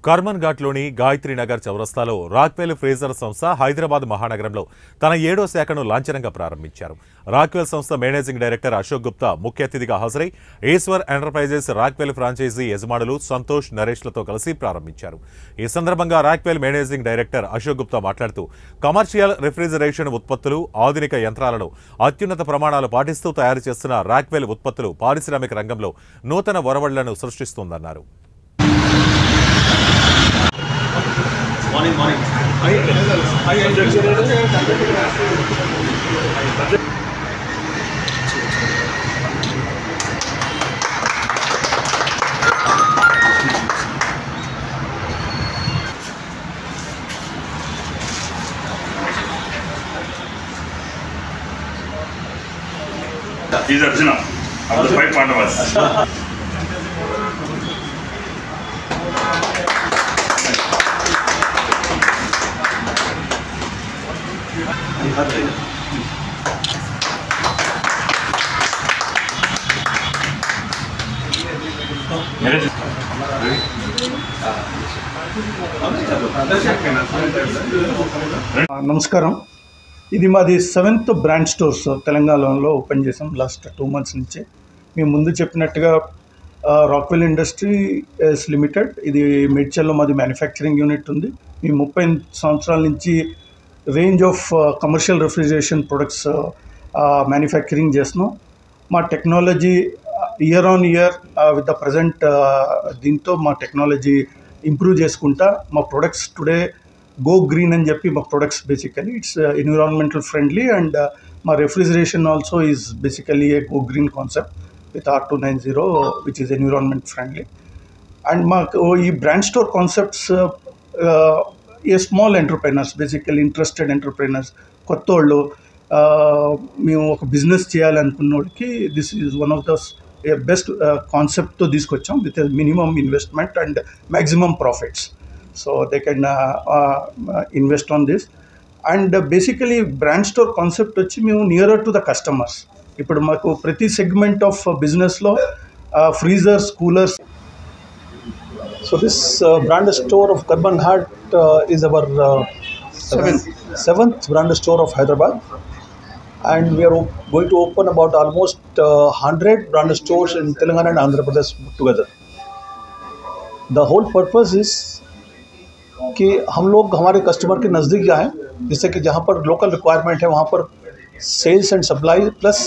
కర్మన్ ఘాట్లోని గాయత్రి నగర్ చౌరస్తాలో Rockwell Fraser సంస్థ హైదరాబాద్ మహానగరంలో తన 7వ శాఖను లాంఛనంగా ప్రారంభించారు. రాక్వెల్ సంస్థ మేనేజింగ్ డైరెక్టర్ అశోక్ గుప్తా ముఖ్య అతిథిగా హాజరై ఈశ్వర్ ఎంటర్ప్రైజెస్ రాక్వెల్ ఫ్రాంచైజీ యజమానులు సంతోష్ నరేష్లతో కలిసి ప్రారంభించారు. ఈ సందర్భంగా Rockwell managing director Ashok Gupta మాట్లాడుతూ కమర్షియల్ రిఫ్రిజరేషన్ ఉత్పత్తులు, ఆధునిక యంత్రాలను అత్యున్నత ప్రమాణాలు పాటిస్తూ తయారు చేస్తున్న రాక్వెల్ ఉత్పత్తులు పారిశ్రామిక రంగంలో నూతన ఒరవళ్లను సృష్టిస్తోందన్నారు. Morning. He's Arjuna of the 5 Pandavas. నమస్కారం. ఇది మాది 7th బ్రాంచ్ స్టోర్స్ తెలంగాణలో ఓపెన్ చేసాం లాస్ట్ 2 months నుంచి. మేము ముందు చెప్పినట్టుగా రాక్వెల్ ఇండస్ట్రీస్ లిమిటెడ్, ఇది మేడ్చల్లో మాది మ్యానుఫ్యాక్చరింగ్ యూనిట్ ఉంది. మేము 30 సంవత్సరాల నుంచి range of commercial refrigeration products manufacturing చేస్తున్నాం. మా technology year on year with the present దీంతో మా టెక్నాలజీ ఇంప్రూవ్ చేసుకుంటా మా ప్రొడక్ట్స్ టుడే గో గ్రీన్ అని చెప్పి మా products basically it's environmental friendly and మా refrigeration also is basically a go green concept with R290 which is environment friendly. And మాకు ఈ brand store concepts a small entrepreneurs, basically interested entrepreneurs, కొత్త వాళ్ళు, మేము ఒక బిజినెస్ చేయాలనుకున్న వాళ్ళకి this is one of the best కాన్సెప్ట్తో తీసుకొచ్చాం with minimum investment and maximum profits. So they can invest on this. And basically brand store concept వచ్చి మేము నియరర్ టు ద కస్టమర్స్. ఇప్పుడు మాకు ప్రతి సెగ్మెంట్ ఆఫ్ బిజినెస్లో freezers, coolers. So this brand store of Karbon Ghat is our seventh brand store of Hyderabad, and we are going to open about almost 100 brand stores in Telangana and Andhra Pradesh together. The whole purpose is कि हम लोग हमारे customer के नज़दीक जाएं, जिससे कि जहाँ पर लोकल रिक्वायरमेंट है वहाँ पर सेल्स एंड सप्लाई प्लस